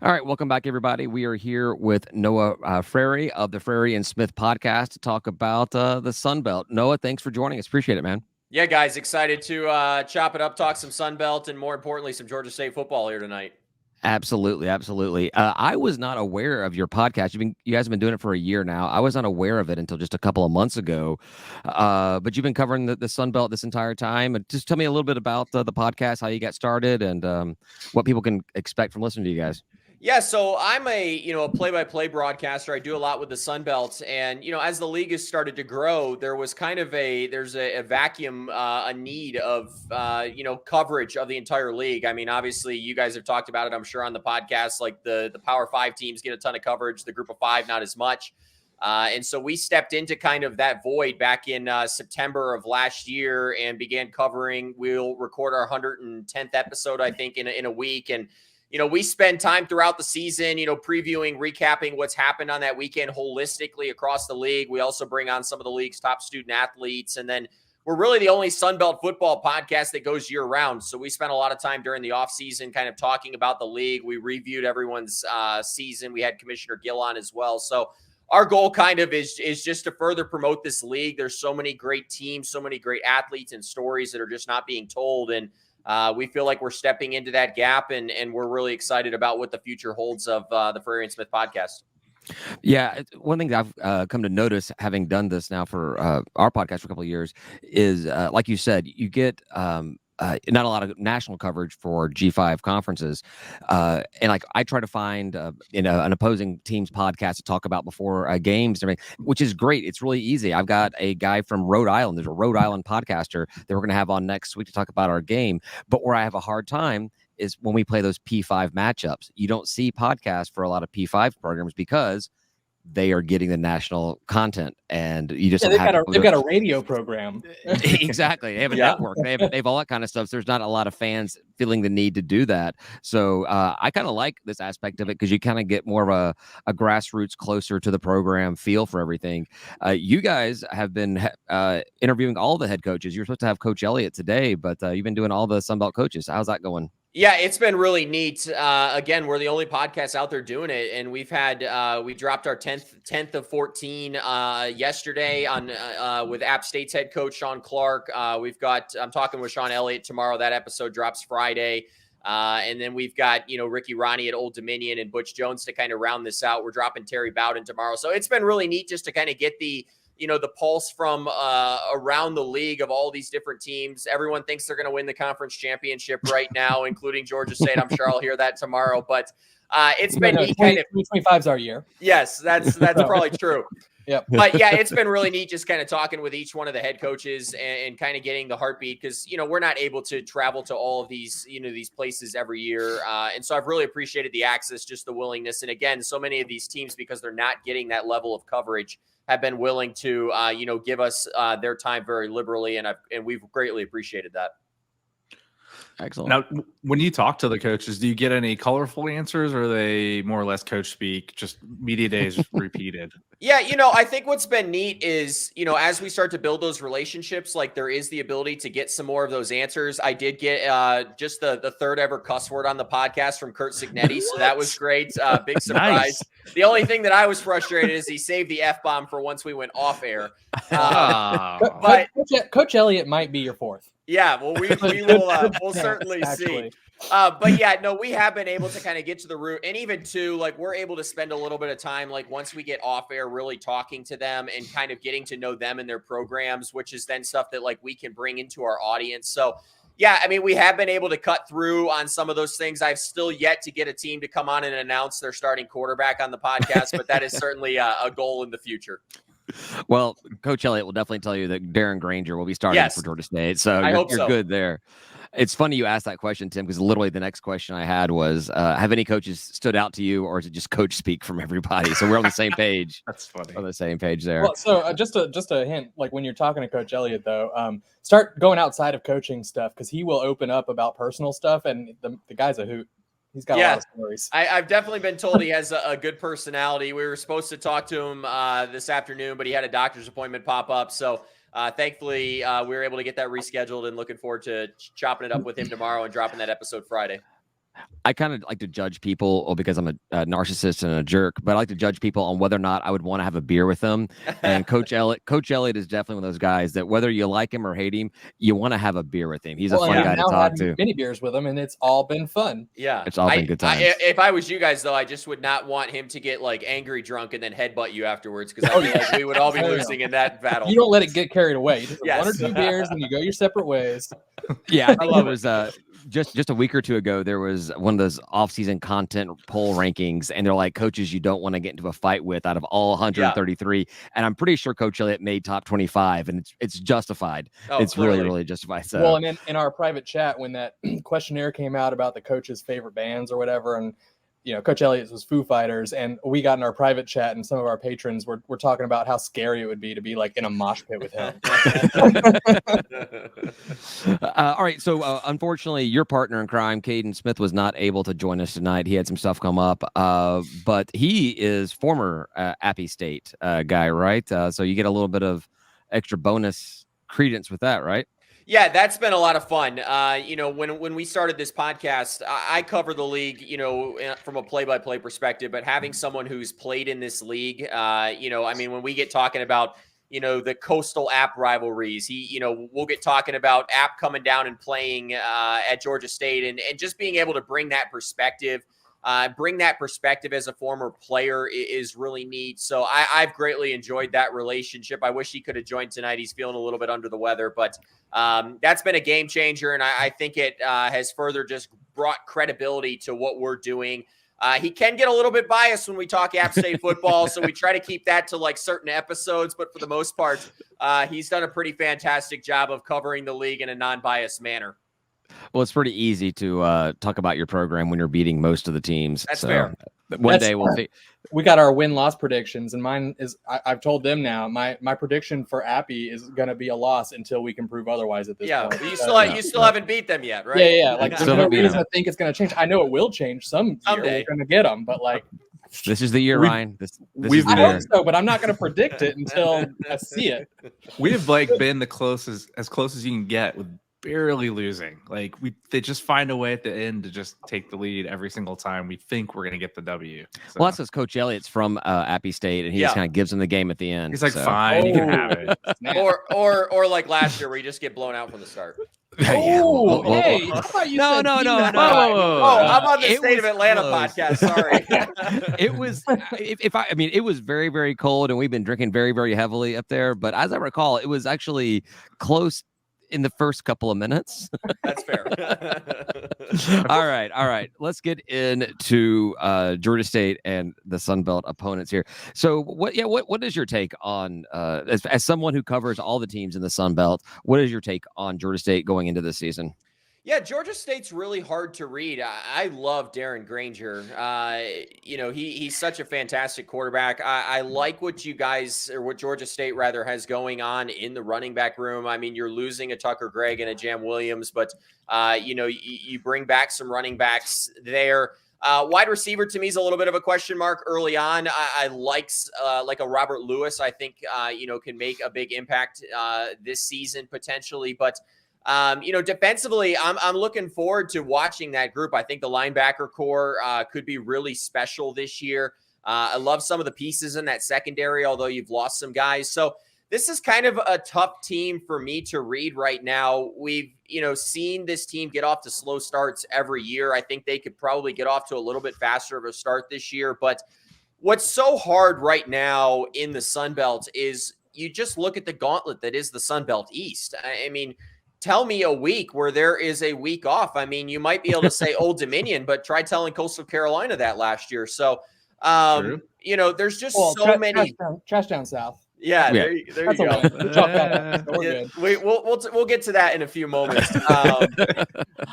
All right, welcome back, everybody. We are here with Noah Frary of the Frary and Smith Podcast to talk about the Sun Belt. Noah, thanks for joining us. Appreciate it, man. Yeah, guys, excited to chop it up, talk some Sun Belt, and more importantly, some Georgia State football here tonight. Absolutely, absolutely. I was not aware of your podcast. You guys have been doing it for a year now. I was unaware of it until just a couple of months ago. But you've been covering the Sun Belt this entire time. Just tell me a little bit about the podcast, how you got started, and what people can expect from listening to you guys. Yeah, so I'm a play-by-play broadcaster. I do a lot with the Sun Belt, and as the league has started to grow, there was kind of there's a vacuum, a need of coverage of the entire league. I mean, obviously, you guys have talked about it, I'm sure, on the podcast. Like the Power Five teams get a ton of coverage, the Group of Five not as much. And so we stepped into kind of that void back in September of last year and began covering. We'll record our 110th episode, I think, in a week, and we spend time throughout the season, previewing, recapping what's happened on that weekend holistically across the league. We also bring on some of the league's top student athletes. And then we're really the only Sun Belt football podcast that goes year round. So we spent a lot of time during the off season kind of talking about the league. We reviewed everyone's season. We had Commissioner Gill on as well. So our goal kind of is just to further promote this league. There's so many great teams, so many great athletes and stories that are just not being told. And we feel like we're stepping into that gap, and we're really excited about what the future holds of the Frary and Smith podcast. Yeah, one thing that I've come to notice, having done this now for our podcast for a couple of years, is like you said, you get not a lot of national coverage for G5 conferences, and like I try to find an opposing team's podcast to talk about before games, which is great. It's really easy. I've got a guy from Rhode Island. There's a Rhode Island podcaster that we're going to have on next week to talk about our game. But where I have a hard time is when we play those P5 matchups. You don't see podcasts for a lot of P5 programs because they are getting the national content, and you just they've got a radio program. Exactly. They have a network. They have all that kind of stuff. So there's not a lot of fans feeling the need to do that. So I kind of like this aspect of it because you kind of get more of a grassroots, closer to the program feel for everything. You guys have been interviewing all the head coaches. You're supposed to have Coach Elliott today, but you've been doing all the Sun Belt coaches. How's that going? Yeah, it's been really neat. Again, we're the only podcast out there doing it, and we dropped our 10th of 14 yesterday on with App State's head coach Sean Clark. I'm talking with Sean Elliott tomorrow. That episode drops Friday. And then we've got, Ricky Ronnie at Old Dominion and Butch Jones to kind of round this out. We're dropping Terry Bowden tomorrow. So it's been really neat just to kind of get the pulse from around the league of all these different teams. Everyone thinks they're going to win the conference championship right now, including Georgia State. I'm sure I'll hear that tomorrow, but it's been neat. 2025 is our year. Yes, that's probably true. Yep. But yeah, it's been really neat just kind of talking with each one of the head coaches and kind of getting the heartbeat because, we're not able to travel to all of these, these places every year. And so I've really appreciated the access, just the willingness. And again, so many of these teams, because they're not getting that level of coverage, have been willing to, give us their time very liberally. And we've greatly appreciated that. Excellent. Now, when you talk to the coaches, do you get any colorful answers, or are they more or less coach speak, just media days repeated? Yeah, I think what's been neat is, as we start to build those relationships, like there is the ability to get some more of those answers. I did get just the third ever cuss word on the podcast from Kurt Signetti, so that was great. Big surprise. Nice. The only thing that I was frustrated is he saved the F-bomb for once we went off air. But Coach Elliott might be your fourth. Yeah, well, we'll certainly see. But yeah, no, we have been able to kind of get to the root, and even too, like we're able to spend a little bit of time, like once we get off air, really talking to them and kind of getting to know them and their programs, which is then stuff that like we can bring into our audience. So yeah, I mean, we have been able to cut through on some of those things. I've still yet to get a team to come on and announce their starting quarterback on the podcast, but that is certainly a goal in the future. Well, Coach Elliott will definitely tell you that Darren Granger will be starting for Georgia State. So you're good there. It's funny you asked that question, Tim, because literally the next question I had was, have any coaches stood out to you, or is it just coach speak from everybody? So we're on the same page. That's funny. On the same page there. Well, so just a hint, like when you're talking to Coach Elliott, though, start going outside of coaching stuff because he will open up about personal stuff, and the guy's a hoot. He's got a lot of stories. I've definitely been told he has a good personality. We were supposed to talk to him this afternoon, but he had a doctor's appointment pop up. So thankfully, we were able to get that rescheduled, and looking forward to chopping it up with him tomorrow and dropping that episode Friday. I kind of like to judge people because I'm a narcissist and a jerk, but I like to judge people on whether or not I would want to have a beer with them. And Coach Elliott is definitely one of those guys that whether you like him or hate him, you want to have a beer with him. He's a fun guy to talk to. Many beers with him, and it's all been fun. Yeah, it's all been good times. If I was you guys, though, I just would not want him to get like angry drunk and then headbutt you afterwards, because I feel like we would all be losing in that battle. You don't let it get carried away. You just have 1 or 2 beers, and you go your separate ways. Yeah, I think it was just a week or two ago. There was one of those off-season content poll rankings, and they're like coaches you don't want to get into a fight with out of all 133. And I'm pretty sure Coach Elliott made top 25, and it's justified. It's clearly, really justified. So. Well, and in our private chat, when that questionnaire came out about the coach's favorite bands or whatever, and Coach Elliott's was Foo Fighters, and we got in our private chat, and some of our patrons were talking about how scary it would be to be like in a mosh pit with him. All right, so unfortunately, your partner in crime, Caden Smith, was not able to join us tonight. He had some stuff come up, but he is former Appy State guy, right? So you get a little bit of extra bonus credence with that, right? Yeah, that's been a lot of fun. When we started this podcast, I cover the league, from a play-by-play perspective, but having someone who's played in this league, when we get talking about, the coastal App rivalries, we'll get talking about App coming down and playing at Georgia State and just being able to bring that perspective as a former player is really neat. So I've greatly enjoyed that relationship. I wish he could have joined tonight. He's feeling a little bit under the weather, but that's been a game changer. And I think it has further just brought credibility to what we're doing. He can get a little bit biased when we talk App State football, so we try to keep that to like certain episodes. But for the most part, he's done a pretty fantastic job of covering the league in a non-biased manner. Well, it's pretty easy to talk about your program when you're beating most of the teams. That's fair. One day we'll see. We got our win-loss predictions, and mine is I've told them now. My prediction for Appy is going to be a loss until we can prove otherwise at this point. Yeah, you still haven't beat them yet, right? Yeah. Like there's no reason to think it's going to change. I know it will change someday. We're going to get them, but like this is the year, Ryan. This is the I year. hope so, but I'm not going to predict it until I see it. We've been as close as you can get with barely losing. Like they just find a way at the end to just take the lead every single time we think we're going to get the W. So. Well, that's because Coach Elliott's from Appy State, and he just kind of gives them the game at the end. He's like, fine, you can have it. or like last year where you just get blown out from the start. No. I'm on the State of Atlanta podcast. Sorry. It was it was very, very cold, and we've been drinking very, very heavily up there. But as I recall, it was actually close in the first couple of minutes. That's fair. All right. Let's get into Georgia State and the Sun Belt opponents here. So what is your take on as someone who covers all the teams in the Sun Belt, what is your take on Georgia State going into this season? Yeah, Georgia State's really hard to read. I love Darren Granger. He's such a fantastic quarterback. I like what Georgia State rather has going on in the running back room. I mean, you're losing a Tucker Gregg and a Jam Williams, but you bring back some running backs there. Wide receiver to me is a little bit of a question mark early on. I like a Robert Lewis. I think can make a big impact this season potentially, but. Defensively, I'm looking forward to watching that group. I think the linebacker core could be really special this year. I love some of the pieces in that secondary, although you've lost some guys. So this is kind of a tough team for me to read right now. We've, seen this team get off to slow starts every year. I think they could probably get off to a little bit faster of a start this year. But what's so hard right now in the Sun Belt is you just look at the gauntlet that is the Sun Belt East. I mean, tell me a week where there is a week off. I mean, you might be able to say Old Dominion, but try telling Coastal Carolina that last year. So, there's just so many. Trash down south. Yeah, there you go. We'll get to that in a few moments.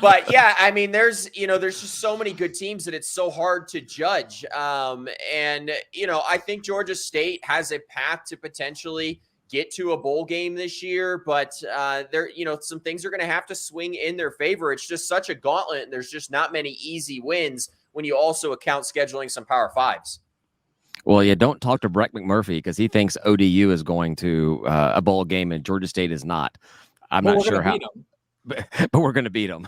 But yeah, I mean, there's just so many good teams that it's so hard to judge. I think Georgia State has a path to potentially get to a bowl game this year, but some things are going to have to swing in their favor. It's just such a gauntlet, and there's just not many easy wins when you also account scheduling some Power Fives. Well, yeah, don't talk to Breck McMurphy because he thinks ODU is going to a bowl game and Georgia State is not. I'm not sure how. but we're going to beat them.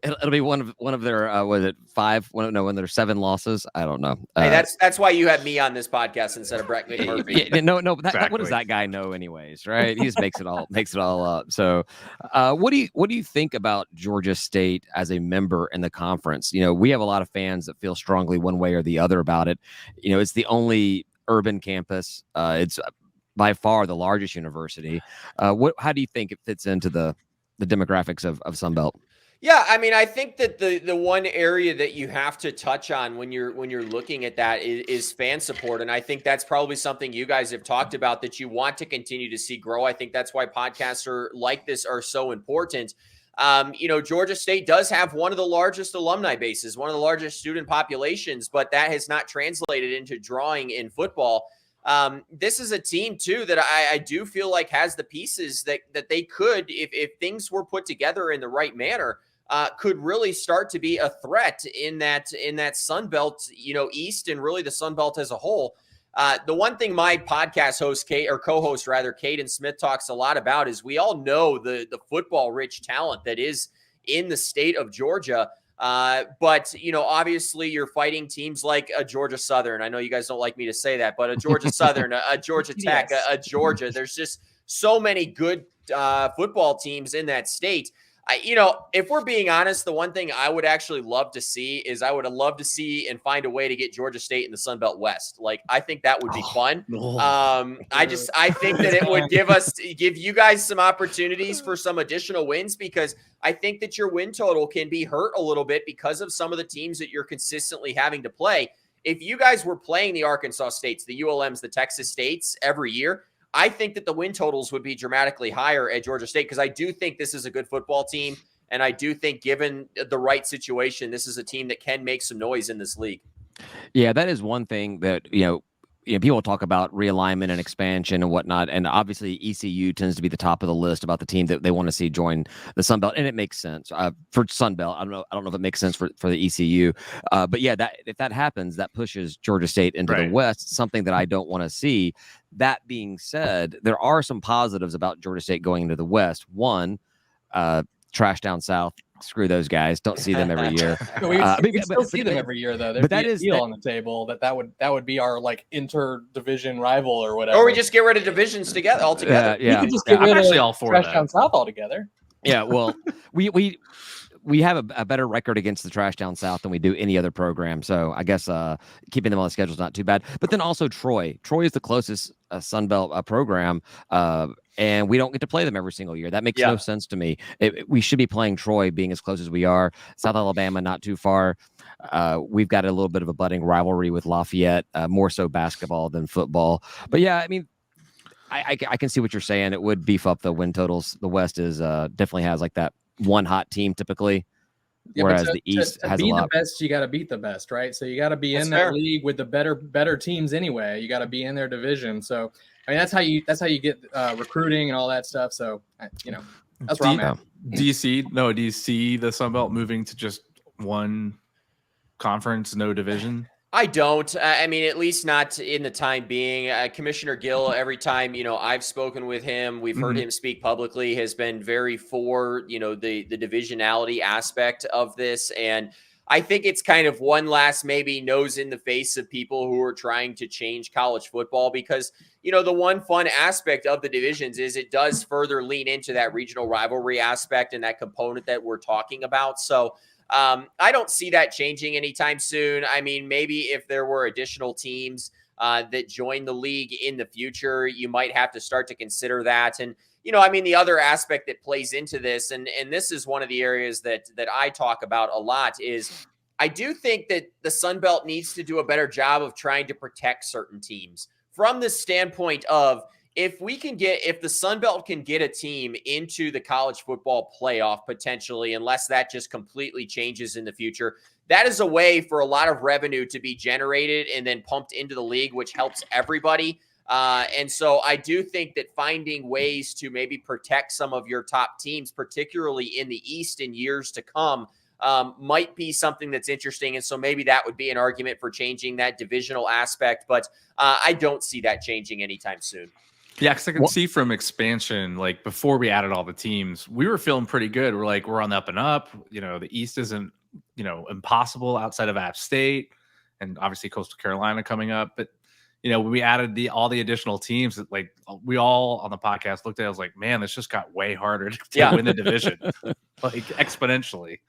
It'll be one of their was it 5? One of their 7 losses. I don't know. Hey, that's why you have me on this podcast instead of Brett McMurphy. No. What does that guy know, anyways? Right? He just makes it all up. So, what do you think about Georgia State as a member in the conference? We have a lot of fans that feel strongly one way or the other about it. It's the only urban campus. It's by far the largest university. How do you think it fits into the demographics of Sun Belt? Yeah, I mean, I think that the one area that you have to touch on when you're looking at that is fan support, and I think that's probably something you guys have talked about that you want to continue to see grow. I think that's why podcasts like this are so important. Georgia State does have one of the largest alumni bases, one of the largest student populations, but that has not translated into drawing in football. This is a team too that I do feel like has the pieces that they could, if things were put together in the right manner, could really start to be a threat in that Sun Belt, East, and really the Sun Belt as a whole. The one thing my podcast host, co-host Caden Smith, talks a lot about is we all know the football rich talent that is in the state of Georgia. But obviously you're fighting teams like a Georgia Southern. I know you guys don't like me to say that, but a Georgia Southern, a Georgia Tech, yes. a Georgia. There's just so many good football teams in that state. If we're being honest, the one thing I would actually love to see is I would love to see and find a way to get Georgia State in the Sun Belt West. Like, I think that would be fun. I think that it would give you guys some opportunities for some additional wins, because I think that your win total can be hurt a little bit because of some of the teams that you're consistently having to play. If you guys were playing the Arkansas States, the ULMs, the Texas States every year, I think that the win totals would be dramatically higher at Georgia State, because I do think this is a good football team. And I do think, given the right situation, this is a team that can make some noise in this league. Yeah, that is one thing that, people talk about realignment and expansion and whatnot. And obviously ECU tends to be the top of the list about the team that they want to see join the Sun Belt. And it makes sense for Sun Belt. I don't know if it makes sense for the ECU. But yeah, if that happens, that pushes Georgia State into the West, something that I don't want to see. That being said, there are some positives about Georgia State going into the West. One, trash down south. Screw those guys. Don't see them every year. We still see them every year, though. There's a deal on the table that would be our interdivision rival or whatever. Or we just get rid of divisions altogether. Yeah. We could just get rid of trash down south altogether. Yeah. Well, we have a better record against the trash down south than we do any other program. So I guess keeping them on the schedule is not too bad. But then also Troy. Troy is the closest Sun Belt program, and we don't get to play them every single year. That makes no sense to me. We should be playing Troy, being as close as we are. South Alabama, not too far. We've got a little bit of a budding rivalry with Lafayette, more so basketball than football. But yeah, I mean, I can see what you're saying. It would beef up the win totals. The West is definitely has like that one hot team typically, whereas the East has a lot. To be the best, you got to beat the best, right? So you got to be in that league with the better teams anyway. You got to be in their division. So I mean, that's how you get recruiting and all that stuff. So that's where I'm at. Do you see the Sun Belt moving to just one conference, no division? I don't. I mean, at least not in the time being. Commissioner Gill, every time, I've spoken with him, we've heard him speak publicly, has been very for, the divisionality aspect of this. And I think it's kind of one last maybe nose in the face of people who are trying to change college football, because, the one fun aspect of the divisions is it does further lean into that regional rivalry aspect and that component that we're talking about. So I don't see that changing anytime soon. I mean, maybe if there were additional teams that join the league in the future, you might have to start to consider that. And, the other aspect that plays into this, and this is one of the areas that I talk about a lot, is I do think that the Sun Belt needs to do a better job of trying to protect certain teams from the standpoint of, if the Sun Belt can get a team into the college football playoff potentially, unless that just completely changes in the future, that is a way for a lot of revenue to be generated and then pumped into the league, which helps everybody. And so I do think that finding ways to maybe protect some of your top teams, particularly in the East in years to come, might be something that's interesting. And so maybe that would be an argument for changing that divisional aspect, but I don't see that changing anytime soon. Yeah, because I can see from expansion, like before we added all the teams, we were feeling pretty good. We're like, we're on the up and up. The East isn't, impossible outside of App State and obviously Coastal Carolina coming up. But, when we added all the additional teams, like we all on the podcast looked at it, I was like, man, this just got way harder to win the division, like exponentially.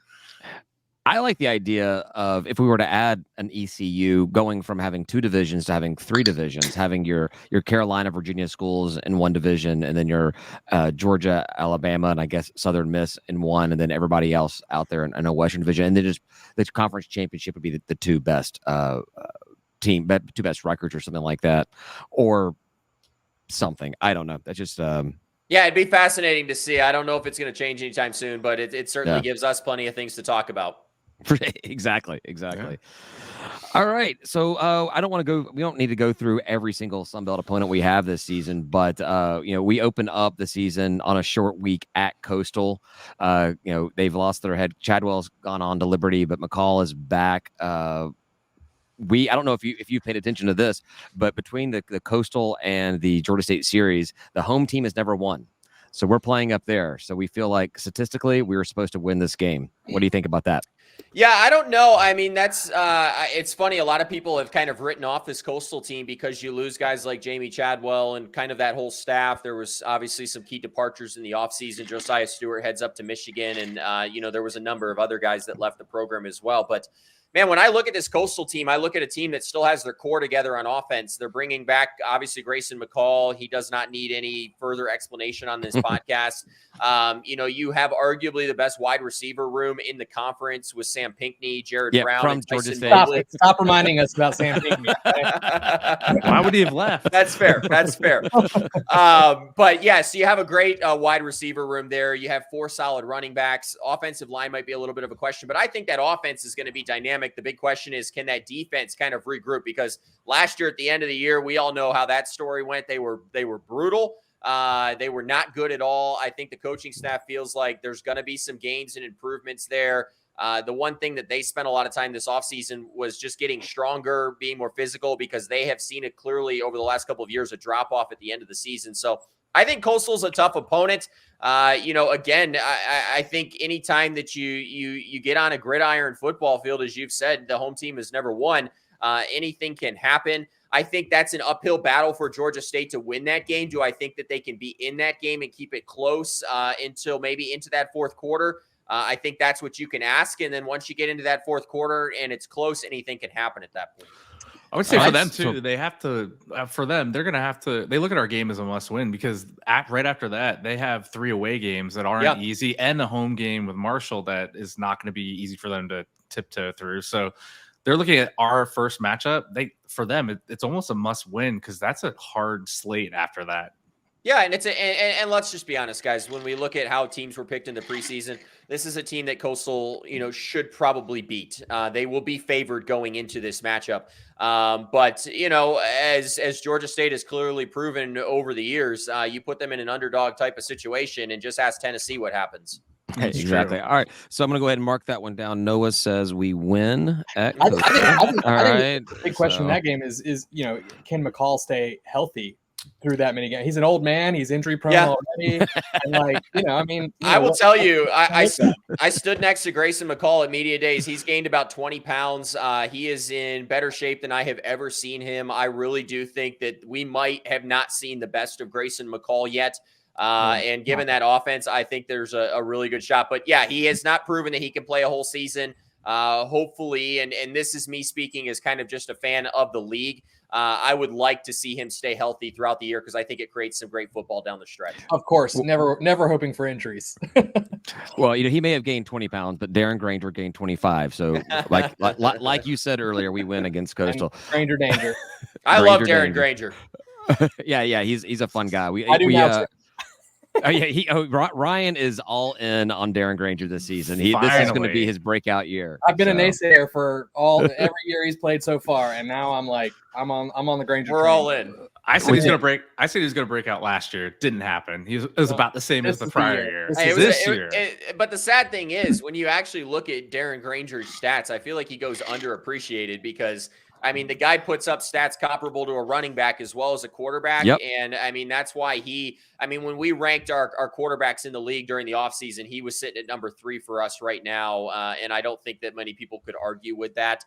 I like the idea of if we were to add an ECU, going from having 2 divisions to having 3 divisions, having your Carolina, Virginia schools in one division, and then your Georgia, Alabama, and I guess Southern Miss in one, and then everybody else out there in a Western division, and then just the conference championship would be the 2 best 2 best records or something like that, or something. I don't know. That's just. Yeah, it'd be fascinating to see. I don't know if it's going to change anytime soon, but it certainly gives us plenty of things to talk about. Exactly. Yeah. All right. So we don't need to go through every single Sun Belt opponent we have this season, but we open up the season on a short week at Coastal. They've lost their head. Chadwell's gone on to Liberty, but McCall is back. I don't know if you paid attention to this, but between the Coastal and the Georgia State series, the home team has never won. So we're playing up there. So we feel like statistically we were supposed to win this game. What do you think about that? Yeah, I don't know. I mean, that's it's funny. A lot of people have kind of written off this Coastal team because you lose guys like Jamie Chadwell and kind of that whole staff. There was obviously some key departures in the offseason. Josiah Stewart heads up to Michigan, and there was a number of other guys that left the program as well. But man, when I look at this Coastal team, I look at a team that still has their core together on offense. They're bringing back, obviously, Grayson McCall. He does not need any further explanation on this podcast. You have arguably the best wide receiver room in the conference with Sam Pinckney, Jared Brown, from and Georgia Tyson State. Stop reminding us about Sam Pinckney. Why would he have left? That's fair. But yeah, so you have a great wide receiver room there. You have 4 solid running backs. Offensive line might be a little bit of a question, but I think that offense is going to be dynamic. The big question is, can that defense kind of regroup? Because last year at the end of the year, we all know how that story went. They were brutal. They were not good at all. I think the coaching staff feels like there's going to be some gains and improvements there. The one thing that they spent a lot of time this offseason was just getting stronger, being more physical, because they have seen it clearly over the last couple of years, a drop off at the end of the season. So I think Coastal's a tough opponent. Again, I think anytime that you get on a gridiron football field, as you've said, the home team has never won. Anything can happen. I think that's an uphill battle for Georgia State to win that game. Do I think that they can be in that game and keep it close until maybe into that fourth quarter? I think that's what you can ask. And then once you get into that fourth quarter and it's close, anything can happen at that point. I would say for them too, they have to. For them, they're going to have to. They look at our game as a must-win because right after that, they have 3 away games that aren't easy, and the home game with Marshall that is not going to be easy for them to tiptoe through. So they're looking at our first matchup. For them, it's almost a must-win because that's a hard slate after that. Yeah, and and let's just be honest, guys. When we look at how teams were picked in the preseason, this is a team that Coastal, should probably beat. They will be favored going into this matchup. But as Georgia State has clearly proven over the years, you put them in an underdog type of situation and just ask Tennessee what happens. Exactly. All right. So I'm going to go ahead and mark that one down. Noah says we win at I Coastal. think the big question in that game is can McCall stay healthy through that many games? He's an old man. He's injury prone already. And I will tell you, I stood next to Grayson McCall at Media Days. He's gained about 20 pounds. He is in better shape than I have ever seen him. I really do think that we might have not seen the best of Grayson McCall yet. And given that offense, I think there's a really good shot. But yeah, he has not proven that he can play a whole season. Hopefully, and this is me speaking as kind of just a fan of the league. I would like to see him stay healthy throughout the year because I think it creates some great football down the stretch. Of course, never hoping for injuries. Well, he may have gained 20 pounds, but Darren Granger gained 25. So, like you said earlier, we win against Coastal. Granger danger. I love Darren Granger. Yeah, he's a fun guy. I do now too. Ryan is all in on Darren Granger this season. This is going to be his breakout year. I've been a naysayer for every year he's played so far, and now I'm like, I'm on the Granger. We're train. all in. I said he's going to break. I said he was going to break out last year. It didn't happen. It was about the same as the prior year. This year. But the sad thing is, when you actually look at Darren Granger's stats, I feel like he goes underappreciated because I mean, the guy puts up stats comparable to a running back as well as a quarterback. Yep. And I mean, that's why when we ranked our quarterbacks in the league during the offseason, he was sitting at number 3 for us right now. And I don't think that many people could argue with that.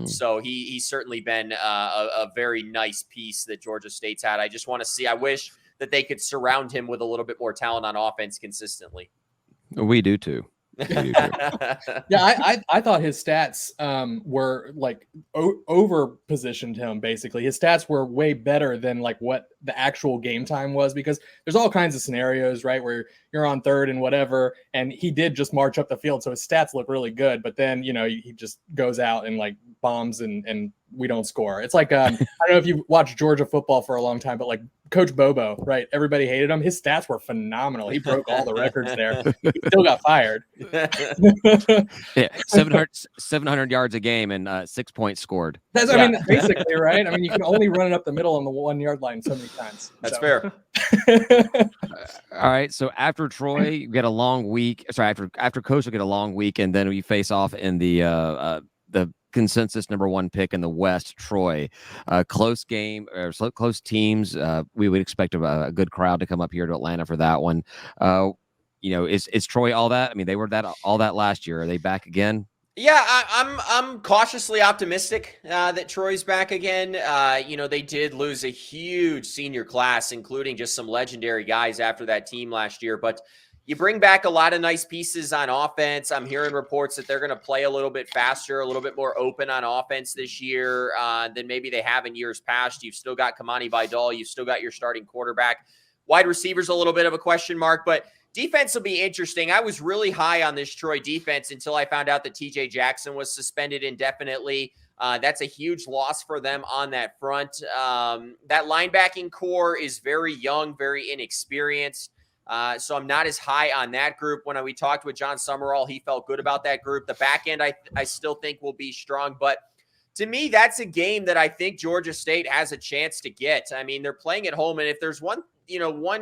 So he's certainly been a very nice piece that Georgia State's had. I wish that they could surround him with a little bit more talent on offense consistently. We do too. Yeah, I thought his stats were like over positioned him. Basically, his stats were way better than like what the actual game time was, because there's all kinds of scenarios, right, where you're on third and whatever, and he did just march up the field, so his stats look really good. But then he just goes out and like bombs and we don't score. It's like I don't know if you watched Georgia football for a long time, but like Coach Bobo, right? Everybody hated him. His stats were phenomenal. He broke all the records there. He still got fired. Yeah, 700 yards a game and 6 points scored. That's, I mean, basically, right? I mean, you can only run it up the middle on the 1 yard line so many times. That's fair. All right. So after Troy, you get a long week. Sorry, after Coastal, get a long week, and then we face off in the consensus number 1 pick in the West, Troy. Close game, or close teams. We would expect a good crowd to come up here to Atlanta for that one. Is Troy all that? I mean, they were all that last year. Are they back again? Yeah, I'm cautiously optimistic that Troy's back again. They did lose a huge senior class, including just some legendary guys after that team last year. But you bring back a lot of nice pieces on offense. I'm hearing reports that they're going to play a little bit faster, a little bit more open on offense this year than maybe they have in years past. You've still got Kamani Vidal. You've still got your starting quarterback. Wide receivers, a little bit of a question mark, but defense will be interesting. I was really high on this Troy defense until I found out that TJ Jackson was suspended indefinitely. That's a huge loss for them on that front. That linebacking core is very young, very inexperienced. So I'm not as high on that group. When we talked with John Summerall, he felt good about that group. The back end, I still think will be strong. But to me, that's a game that I think Georgia State has a chance to get. I mean, they're playing at home. And if there's one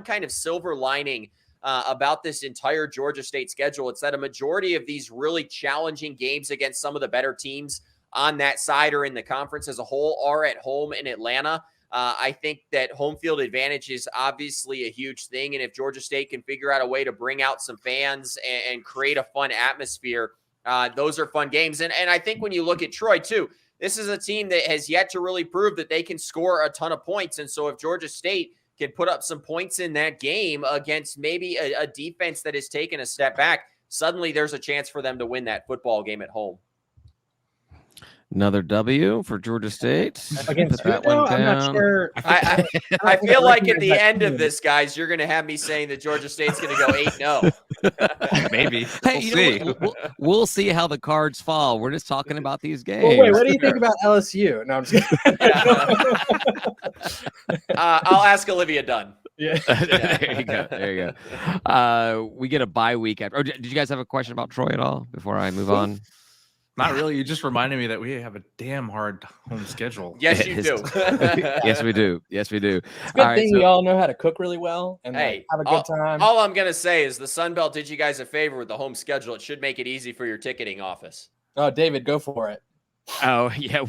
kind of silver lining about this entire Georgia State schedule, it's that a majority of these really challenging games against some of the better teams on that side or in the conference as a whole are at home in Atlanta. I think that home field advantage is obviously a huge thing. And if Georgia State can figure out a way to bring out some fans and create a fun atmosphere, those are fun games. And I think when you look at Troy too, this is a team that has yet to really prove that they can score a ton of points. And so if Georgia State can put up some points in that game against maybe a defense that has taken a step back, suddenly there's a chance for them to win that football game at home. Another W for Georgia State. Against Put that one I'm down. not sure. I feel like at the end of this, guys, you're going to have me saying that Georgia State's going to go 8-0. Maybe. Hey, We'll see. We'll see how the cards fall. We're just talking about these games. Well, wait, what do you think about LSU? No, I'm just kidding. I'll ask Olivia Dunn. Yeah. There you go. We get a bye week after. Did you guys have a question about Troy at all before I move on? Not really. You just reminded me that we have a damn hard home schedule. Yes, you do. Yes, we do. Yes, we do. It's a good thing we all know how to cook really well and Hey, have a good time. All I'm going to say is the Sun Belt did you guys a favor with the home schedule. It should make it easy for your ticketing office. Oh, David, go for it. Oh, yeah.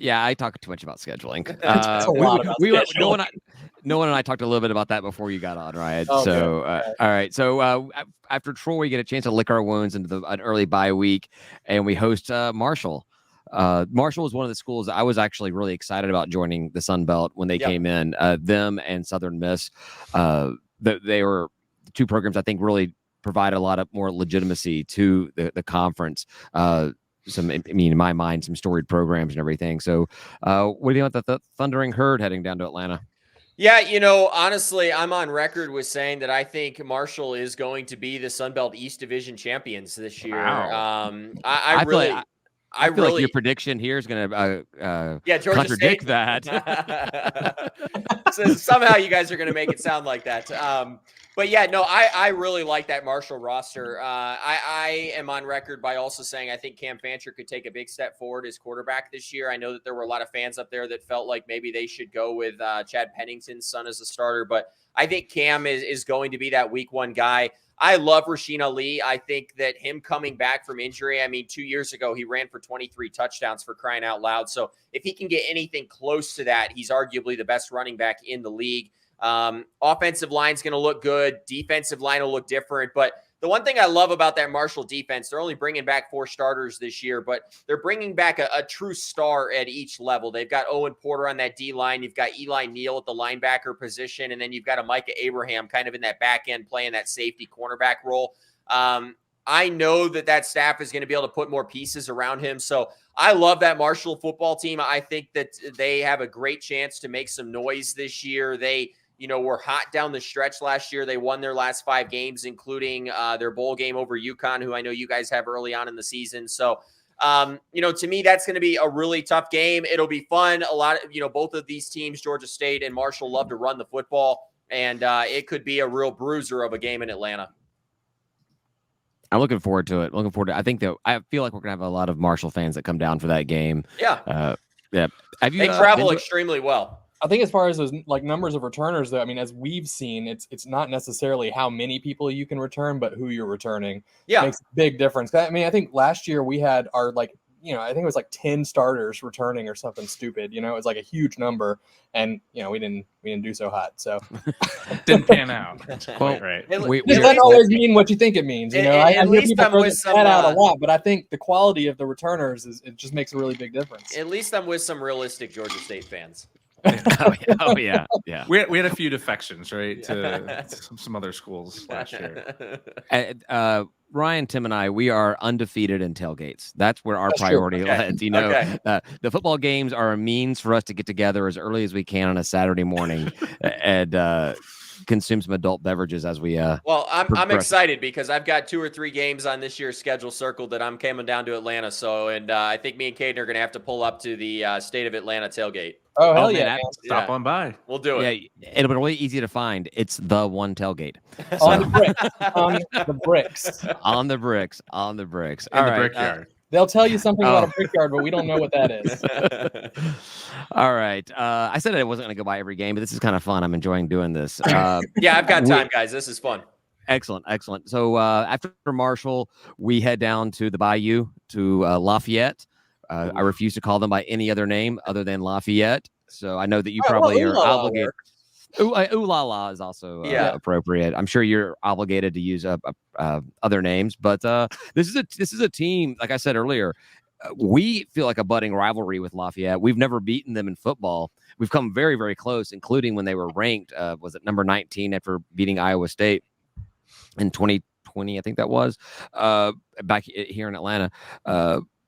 Yeah, I talk too much about scheduling. Noah and I talked a little bit about that before you got on, right? Oh, so, okay. all right. So after Troy, we get a chance to lick our wounds into an early bye week, and we host Marshall. Marshall was one of the schools that I was actually really excited about joining the Sun Belt when they came in. Them and Southern Miss, they were two programs I think really provide a lot of more legitimacy to the conference. In my mind, some storied programs and everything. So what do you think about the Thundering Herd heading down to Atlanta? Yeah, honestly, I'm on record with saying that I think Marshall is going to be the Sun Belt East Division champions this year. Wow. I really feel like your prediction here is going to Georgia contradict State. that. So somehow you guys are going to make it sound like that. But yeah, no, I really like that Marshall roster. I am on record by also saying I think Cam Fancher could take a big step forward as quarterback this year. I know that there were a lot of fans up there that felt like maybe they should go with Chad Pennington's son as a starter, but I think Cam is going to be that week one guy. I love Rasheen Ali. I think that him coming back from injury, I mean, 2 years ago, he ran for 23 touchdowns, for crying out loud. So if he can get anything close to that, he's arguably the best running back in the league. Offensive line's going to look good. Defensive line will look different. But the one thing I love about that Marshall defense, they're only bringing back 4 starters this year, but they're bringing back a true star at each level. They've got Owen Porter on that D-line. You've got Eli Neal at the linebacker position, and then you've got a Micah Abraham kind of in that back end playing that safety cornerback role. I know that staff is going to be able to put more pieces around him. So I love that Marshall football team. I think that they have a great chance to make some noise this year. They were hot down the stretch last year. They won their last 5 games, including their bowl game over UConn, who I know you guys have early on in the season. So, to me, that's going to be a really tough game. It'll be fun. A lot of, both of these teams, Georgia State and Marshall, love to run the football, and it could be a real bruiser of a game in Atlanta. I'm looking forward to it. I think that I feel like we're going to have a lot of Marshall fans that come down for that game. Yeah. Yeah. They travel extremely well. I think as far as those like numbers of returners, though, I mean, as we've seen, it's not necessarily how many people you can return, but who you're returning. Yeah, makes a big difference. I mean, I think last year we had our I think it was like 10 starters returning or something stupid. It was like a huge number, and we didn't do so hot. So didn't pan out. Well, right. It doesn't always mean what you think it means. I hear people throw that out a lot, but I think the quality of the returners it just makes a really big difference. At least I'm with some realistic Georgia State fans. Oh yeah. We had a few defections, right, to some other schools last year. Ryan, Tim, and I, we are undefeated in tailgates. That's where our That's priority true. lies. The football games are a means for us to get together as early as we can on a Saturday morning and consume some adult beverages as we. Well, I'm excited because I've got 2 or 3 games on this year's schedule circled that I'm coming down to Atlanta. So, and I think me and Caden are going to have to pull up to the state of Atlanta tailgate. Oh, hell yeah. Stop on by. We'll do it. Yeah, it'll be really easy to find. It's the one tailgate. On the bricks. On the bricks. On the bricks. On the bricks. In the brickyard. They'll tell you something about a brickyard, but we don't know what that is. All right. I said I wasn't going to go by every game, but this is kind of fun. I'm enjoying doing this. Yeah, I've got time, guys. This is fun. Excellent. So after Marshall, we head down to the Bayou to Lafayette. I refuse to call them by any other name other than Lafayette. So I know that you probably are obligated. Ooh la la is also appropriate. I'm sure you're obligated to use other names, but this is a team. Like I said earlier, we feel like a budding rivalry with Lafayette. We've never beaten them in football. We've come very, very close, including when they were ranked. Was it number 19 after beating Iowa State in 2020? I think that was back here in Atlanta.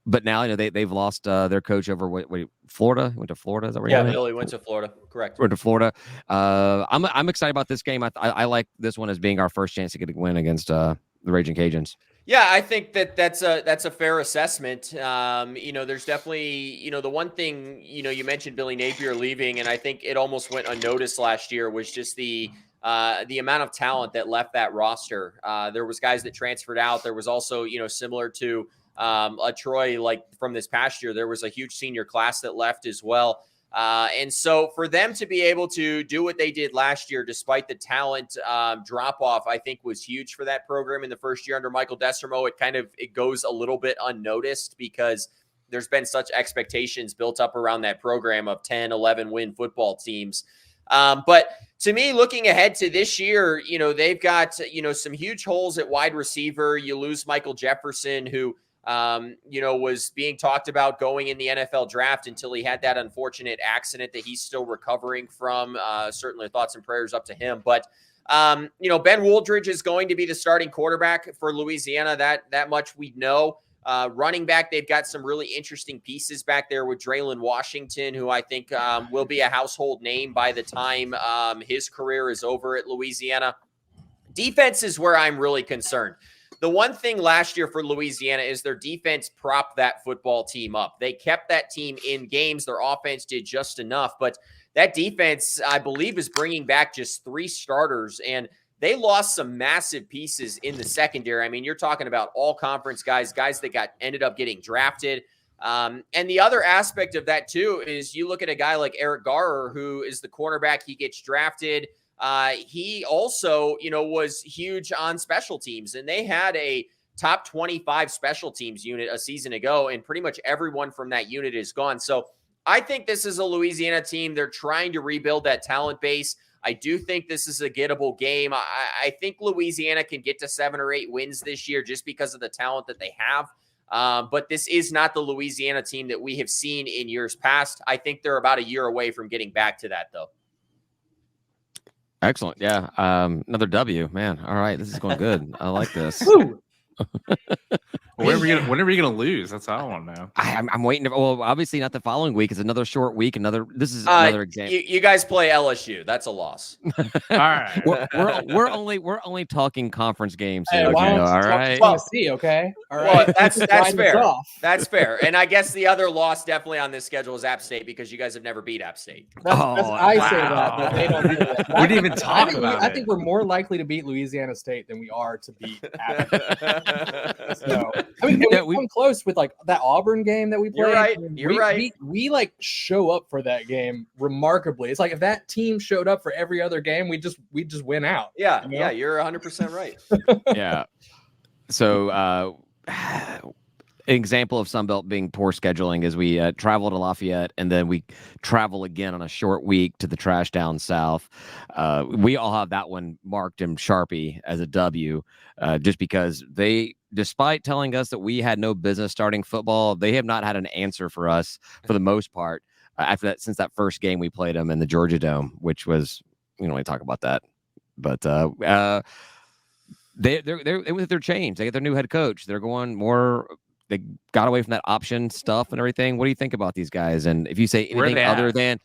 But now they've lost their coach over Florida. Went to Florida. Is that where? Yeah, Billy went to Florida. Correct. Went to Florida. I'm excited about this game. I like this one as being our first chance to get a win against the Raging Cajuns. Yeah, I think that's a fair assessment. There's definitely, the one thing, you mentioned Billy Napier leaving, and I think it almost went unnoticed last year was just the amount of talent that left that roster. There was guys that transferred out. There was also, similar to a Troy, like from this past year, there was a huge senior class that left as well. And so for them to be able to do what they did last year, despite the talent drop off, I think was huge for that program in the first year under Michael Desormeaux. It goes a little bit unnoticed because there's been such expectations built up around that program of 10, 11 win football teams. But to me, looking ahead to this year, they've got, some huge holes at wide receiver. You lose Michael Jefferson, who, was being talked about going in the NFL draft until he had that unfortunate accident that he's still recovering from. Certainly thoughts and prayers up to him. But, Ben Wooldridge is going to be the starting quarterback for Louisiana. That much we know. Running back, they've got some really interesting pieces back there with Draylon Washington, who I think will be a household name by the time his career is over at Louisiana. Defense is where I'm really concerned. The one thing last year for Louisiana is their defense propped that football team up. They kept that team in games. Their offense did just enough, but that defense, I believe, is bringing back just 3 starters, and they lost some massive pieces in the secondary. I mean, you're talking about all conference guys that ended up getting drafted. And the other aspect of that too is you look at a guy like Eric Garrer, who is the cornerback. He gets drafted. he also, was huge on special teams, and they had a top 25 special teams unit a season ago, and pretty much everyone from that unit is gone. So I think this is a Louisiana team. They're trying to rebuild that talent base. I do think this is a gettable game. I think Louisiana can get to 7 or 8 wins this year just because of the talent that they have. But this is not the Louisiana team that we have seen in years past. I think they're about a year away from getting back to that, though. Excellent. Yeah. Another W, man. All right. This is going good. I like this. When are we gonna lose? That's all I want to know. I'm waiting. Well, obviously not the following week. It's another short week. This is another example. You guys play LSU. That's a loss. All right. we're only talking conference games. Hey, Here, why don't all you talk right. Tennessee, okay. All right. Well, that's fair. Off. That's fair. And I guess the other loss definitely on this schedule is App State, because you guys have never beat App State. I say that, but they don't do that. We didn't even talk about it. I think we're more likely to beat Louisiana State than we are to beat App State. So, I mean, we've come close with like that Auburn game that we played. You're right. We like show up for that game remarkably. It's like if that team showed up for every other game, we just win out. Yeah, yeah, you're 100% right. Yeah. So, example of Sun Belt being poor scheduling is we travel to Lafayette, and then we travel again on a short week to the trash down south. We all have that one marked in Sharpie as a W, just because they, despite telling us that we had no business starting football, they have not had an answer for us for the most part after that, since that first game we played them in the Georgia Dome, which was, we don't really talk about that, but they're changed. They get their new head coach. They're going more. They got away from that option stuff and everything. What do you think about these guys? And if you say anything other than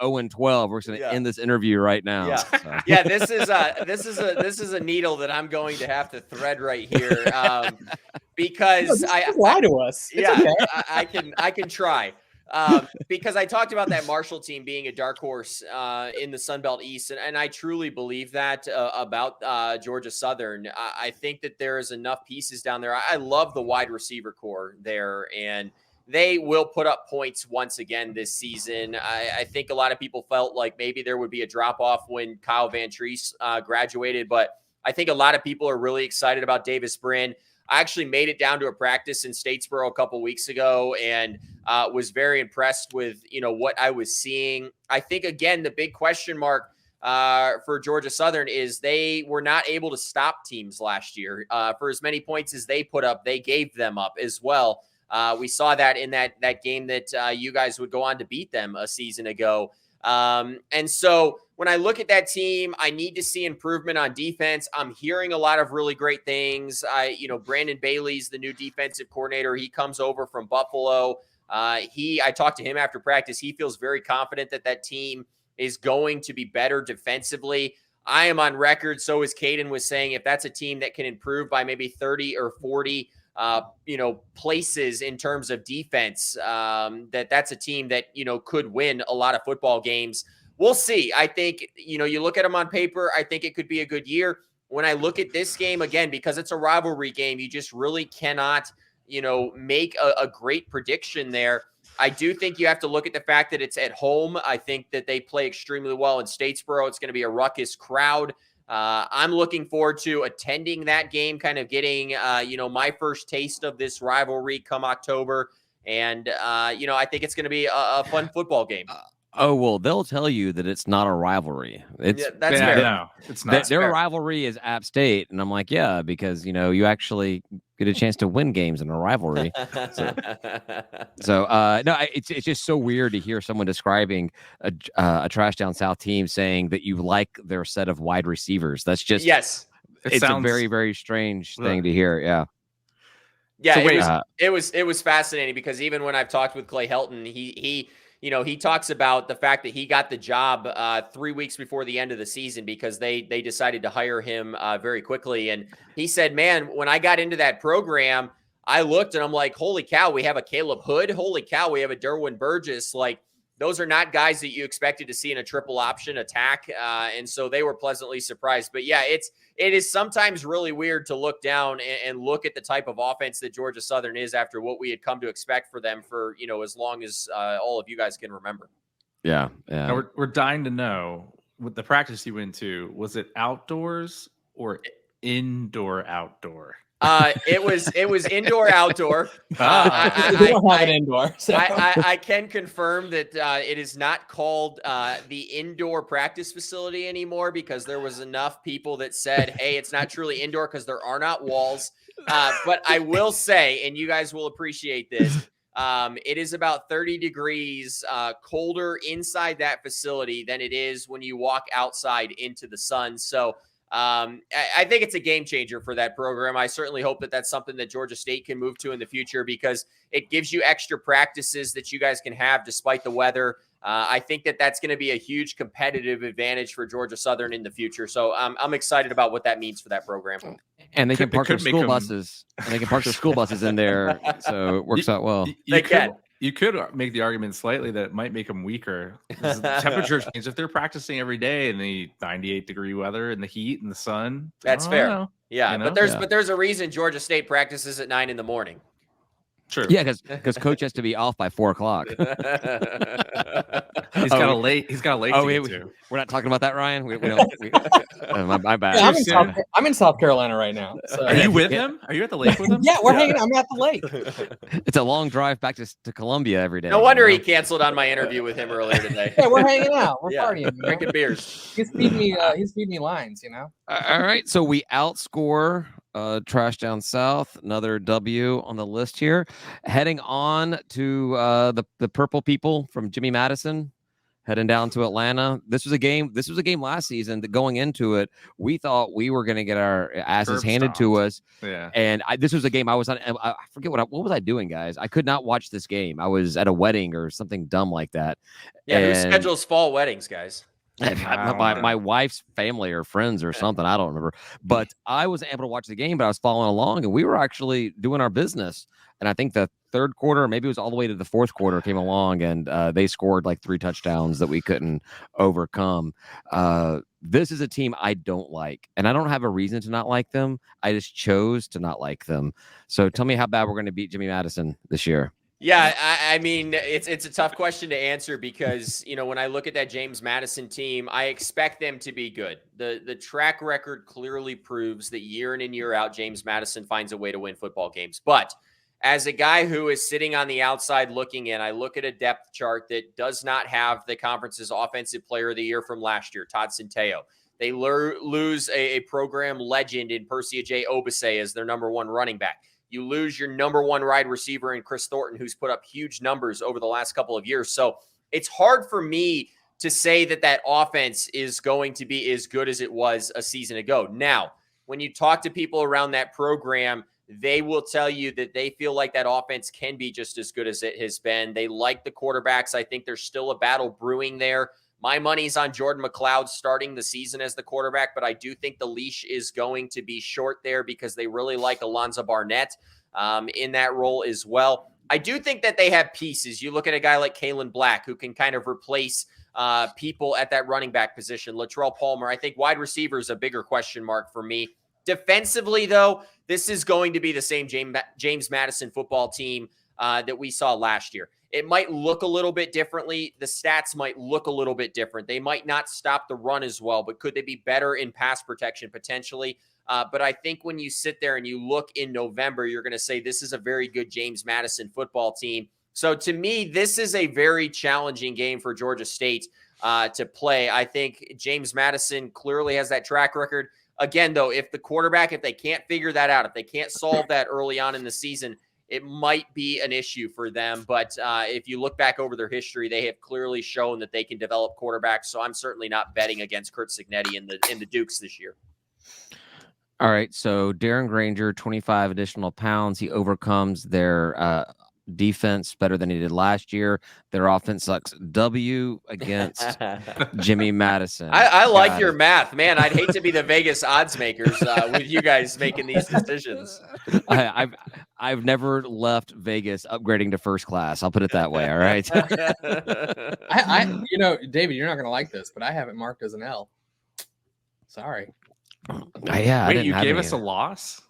0-12, we're going to end this interview right now. Yeah, so. Yeah. This is a needle that I'm going to have to thread right here, because lie to us. It's okay. I can try. Because I talked about that Marshall team being a dark horse in the Sun Belt East, and I truly believe that about Georgia Southern. I think that there is enough pieces down there. I love the wide receiver core there, and they will put up points once again this season. I think a lot of people felt like maybe there would be a drop-off when Kyle Van Treese graduated, but I think a lot of people are really excited about Davis Brin. I actually made it down to a practice in Statesboro a couple weeks ago, and was very impressed with, what I was seeing. I think, again, the big question mark for Georgia Southern is they were not able to stop teams last year. For as many points as they put up, they gave them up as well. We saw that in that game that you guys would go on to beat them a season ago. And so when I look at that team, I need to see improvement on defense. I'm hearing a lot of really great things. Brandon Bailey's the new defensive coordinator. He comes over from Buffalo. I talked to him after practice. He feels very confident that team is going to be better defensively. I am on record. So is Caden was saying, if that's a team that can improve by maybe 30 or 40, places in terms of defense, that's a team that, could win a lot of football games. We'll see. I think, you look at them on paper, I think it could be a good year. When I look at this game, again, because it's a rivalry game, you just really cannot, make a great prediction there. I do think you have to look at the fact that it's at home. I think that they play extremely well in Statesboro. It's going to be a ruckus crowd. I'm looking forward to attending that game, kind of getting, my first taste of this rivalry come October. And, I think it's going to be a fun football game. Oh, well, they'll tell you that it's not a rivalry. That's fair. No, it's not. Their rivalry is App State. And I'm like, yeah, because, you actually get a chance to win games in a rivalry. It's just so weird to hear someone describing a trash down south team saying that you like their set of wide receivers. That's just, yes, it's a very, very strange thing to hear. Yeah. Yeah. So it was fascinating, because even when I've talked with Clay Helton, he talks about the fact that he got the job 3 weeks before the end of the season because they decided to hire him very quickly. And he said, man, when I got into that program, I looked and I'm like, holy cow, we have a Caleb Hood. Holy cow, we have a Derwin Burgess. Like, those are not guys that you expected to see in a triple option attack. And so they were pleasantly surprised. But yeah, it is sometimes really weird to look down and look at the type of offense that Georgia Southern is after what we had come to expect for them for, as long as all of you guys can remember. Yeah. Now we're dying to know with the practice you went to, was it outdoors or indoor outdoor? It was indoor outdoor. We don't have it indoor. So. I can confirm that it is not called the indoor practice facility anymore, because there was enough people that said, hey, it's not truly indoor because there are not walls. But I will say, and you guys will appreciate this, it is about 30 degrees colder inside that facility than it is when you walk outside into the sun. So I think it's a game changer for that program. I certainly hope that that's something that Georgia State can move to in the future, because it gives you extra practices that you guys can have despite the weather. I think that that's going to be a huge competitive advantage for Georgia Southern in the future. So I'm excited about what that means for that program. And they can park their school buses. And they can park their school buses in there, so it works out well. You could make the argument slightly that it might make them weaker. The temperature change if they're practicing every day in the 98-degree weather and the heat and the sun. That's fair. Know, yeah, you know? but there's a reason Georgia State practices at 9 a.m. True. Yeah, because coach has to be off by 4 o'clock. He's got a late. He's got a late. We're not talking about that, Ryan. We don't. My bad. Yeah, I'm in South Carolina right now. So. Are you with him? Are you at the lake with him? Yeah, we're hanging. I'm at the lake. It's a long drive back to Columbia every day. No wonder he canceled on my interview with him earlier today. Yeah, we're hanging out. We're partying, drinking beers. He's feeding me lines, All right, so we outscore Trash Down South. Another W on the list here. Heading on to the Purple People from Jimmy Madison. Heading down to Atlanta. This was a game last season that going into it, we thought we were going to get our asses handed to us. Yeah. And this was a game I was on. I forget what was I doing, guys? I could not watch this game. I was at a wedding or something dumb like that. Yeah, who schedules fall weddings, guys? My wife's family or friends or something. I don't remember. But I was able to watch the game, but I was following along, and we were actually doing our business. And I think the third quarter, maybe it was all the way to the fourth quarter, came along, and they scored like 3 touchdowns that we couldn't overcome. This is a team I don't like, and I don't have a reason to not like them. I just chose to not like them. So tell me how bad we're going to beat Jimmy Madison this year. Yeah, I mean, it's a tough question to answer because, when I look at that James Madison team, I expect them to be good. The track record clearly proves that year in and year out, James Madison finds a way to win football games. But as a guy who is sitting on the outside looking in, I look at a depth chart that does not have the conference's offensive player of the year from last year, Todd Centeio. They lose a program legend in Percy J. Obase as their number 1 running back. You lose your number 1 wide receiver in Chris Thornton, who's put up huge numbers over the last couple of years. So it's hard for me to say that offense is going to be as good as it was a season ago. Now, when you talk to people around that program, they will tell you that they feel like that offense can be just as good as it has been. They like the quarterbacks. I think there's still a battle brewing there. My money's on Jordan McLeod starting the season as the quarterback, but I do think the leash is going to be short there because they really like Alonzo Barnett in that role as well. I do think that they have pieces. You look at a guy like Kalen Black, who can kind of replace people at that running back position. Latrell Palmer, I think wide receiver is a bigger question mark for me. Defensively, though, this is going to be the same James Madison football team that we saw last year. It might look a little bit differently. The stats might look a little bit different. They might not stop the run as well, but could they be better in pass protection potentially? But I think when you sit there and you look in November, you're going to say this is a very good James Madison football team. So to me, this is a very challenging game for Georgia State to play. I think James Madison clearly has that track record. Again, though, if they can't figure that out, if they can't solve that early on in the season, it might be an issue for them. But if you look back over their history, they have clearly shown that they can develop quarterbacks. So I'm certainly not betting against Kurt Cignetti in the Dukes this year. All right. So Darren Granger, 25 additional pounds. He overcomes their defense better than he did last year. Their offense sucks. W against Jimmy Madison. I like your math, man. I'd hate to be the Vegas odds makers with you guys making these decisions. I've never left Vegas upgrading to first class. I'll put it that way. All right. David, you're not going to like this, but I have it marked as an L. Sorry. Yeah. Wait, you gave us a loss?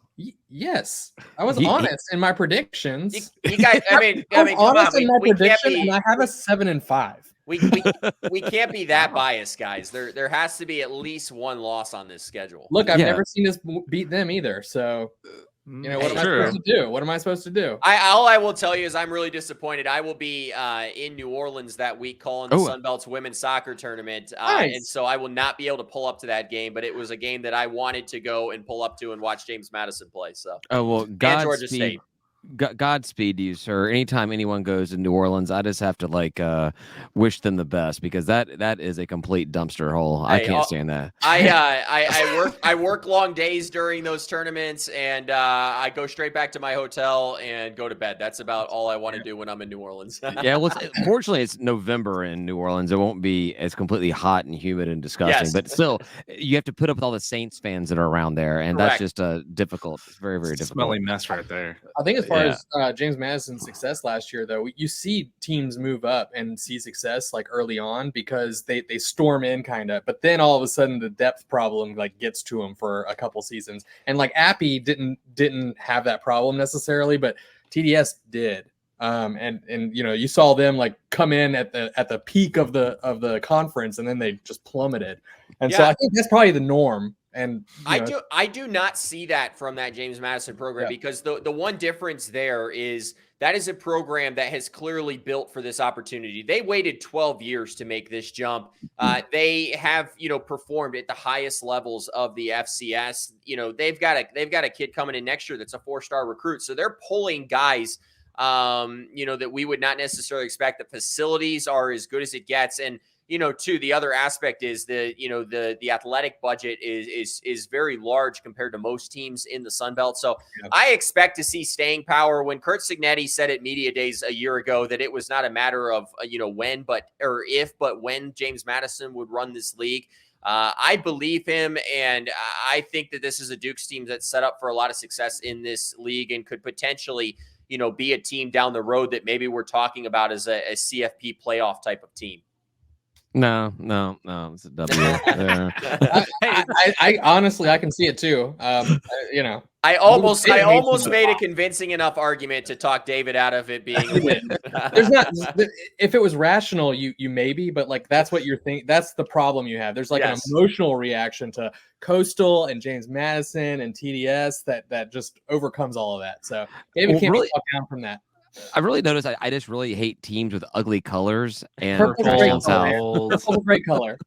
Yes, I was honest in my predictions. You guys, I mean, honest in my prediction, and I have a 7-5. We can't be that biased, guys. There has to be at least one loss on this schedule. Look, I've never seen us beat them either. So, what am I supposed to do? What am I supposed to do? All I will tell you is I'm really disappointed. I will be in New Orleans that week calling the Sun Belt's women's soccer tournament. Nice. And so I will not be able to pull up to that game, but it was a game that I wanted to go and pull up to and watch James Madison play. So, Georgia State. Godspeed to you, sir. Anytime anyone goes to New Orleans, I just have to wish them the best, because that is a complete dumpster hole. I can't stand that. I work long days during those tournaments, and I go straight back to my hotel and go to bed. That's about all I want to do when I'm in New Orleans. Yeah, well, fortunately, it's November in New Orleans. It won't be as completely hot and humid and disgusting, but still, you have to put up with all the Saints fans that are around there, and that's just difficult. It's very, very difficult. Smelly mess right there. I think as far as James Madison's success last year, though, you see teams move up and see success early on because they storm in kind of, but then all of a sudden the depth problem gets to them for a couple seasons. And Appy didn't have that problem necessarily, but TDS did. And you saw them come in at the peak of the conference, and then they just plummeted. And so I think that's probably the norm. And I do not see that from that James Madison program, because the one difference there is that is a program that has clearly built for this opportunity. They waited 12 years to make this jump. They have performed at the highest levels of the FCS. They've got a kid coming in next year that's a 4-star recruit, so they're pulling guys that we would not necessarily expect. The facilities are as good as it gets, and too, the other aspect is the athletic budget is very large compared to most teams in the Sun Belt. So I expect to see staying power. When Curt Cignetti said at Media Days a year ago that it was not a matter of when, but when James Madison would run this league, I believe him, and I think that this is a Dukes team that's set up for a lot of success in this league and could potentially be a team down the road that maybe we're talking about as a CFP playoff type of team. No, it's a W. I honestly, I can see it too. I almost made a convincing enough argument to talk David out of it being a win. There's not, if it was rational, you maybe, but that's what you're thinking. That's the problem you have. There's an emotional reaction to Coastal and James Madison and TDS that just overcomes all of that. So maybe can't really talk down from that. I really noticed I just really hate teams with ugly colors and Purple's great color.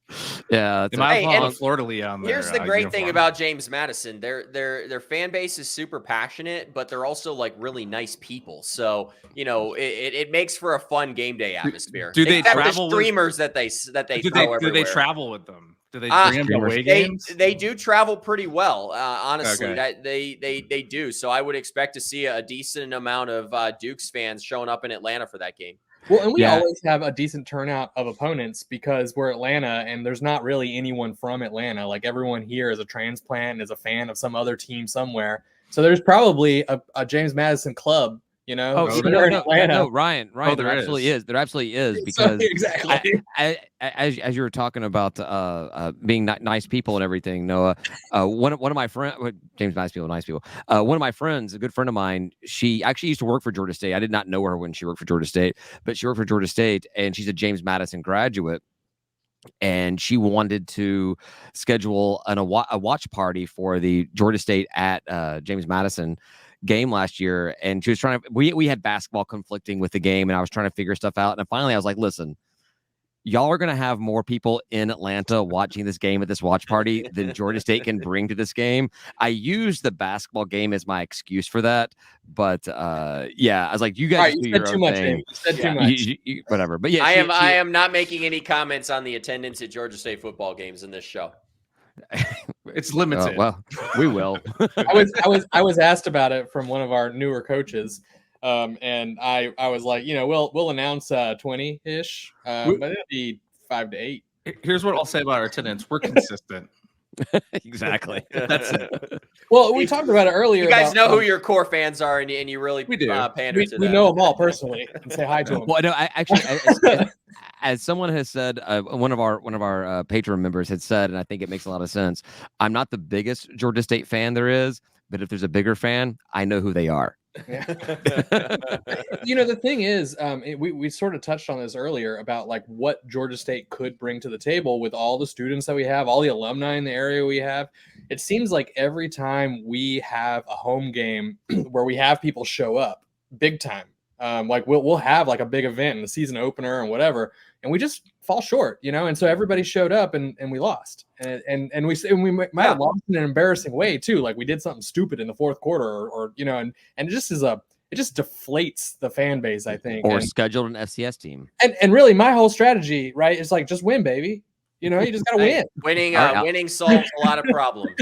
Yeah, it's fleur-de-lis on there. Here's the great thing about James Madison: their fan base is super passionate, but they're also really nice people. So it makes for a fun game day atmosphere. Do they travel the streamers that they do they travel with them? Do they bring them to away games? They do travel pretty well, honestly. Okay. They do. So I would expect to see a decent amount of Dukes fans showing up in Atlanta for that game. Well, and we always have a decent turnout of opponents because we're Atlanta, and there's not really anyone from Atlanta. Everyone here is a transplant and is a fan of some other team somewhere. So there's probably a James Madison club. No, Ryan, there absolutely is. There absolutely is, because exactly. As you were talking about being nice people and everything, Noah, one of my friends, James, nice people. One of my friends, a good friend of mine, she actually used to work for Georgia State. I did not know her when she worked for Georgia State, but she worked for Georgia State, and she's a James Madison graduate. And she wanted to schedule a watch party for the Georgia State at James Madison game last year, and she was trying to. We had basketball conflicting with the game, and I was trying to figure stuff out. And finally, I was like, "Listen, y'all are going to have more people in Atlanta watching this game at this watch party than Georgia State can bring to this game." I used the basketball game as my excuse for that, but I was like, "You guys do your own thing." You said too much. Whatever, but yeah, I am not making any comments on the attendance at Georgia State football games in this show. It's limited. Well, we will. I was asked about it from one of our newer coaches, and I was like, we'll announce 20-ish, but it'll be 5 to 8. Here's what I'll say about our attendance: we're consistent. Exactly. That's it. Well, we talked about it earlier. You guys know who your core fans are, and you really pander to them. We know them all personally and say hi to them. Well, no, I actually, as someone has said, one of our patron members had said, and I think it makes a lot of sense. I'm not the biggest Georgia State fan there is, but if there's a bigger fan, I know who they are. Yeah. The thing is, we sort of touched on this earlier about like what Georgia State could bring to the table with all the students that we have, all the alumni in the area we have. It seems like every time we have a home game where we have people show up big time, like we'll have like a big event in the season opener and whatever, and we just fall short, and so everybody showed up and we lost, and we might have lost in an embarrassing way too, like we did something stupid in the fourth quarter or and it just deflates the fan base, I think, or scheduled an FCS team, and really my whole strategy, right, is like just win, baby. You just got to win. Winning solves a lot of problems.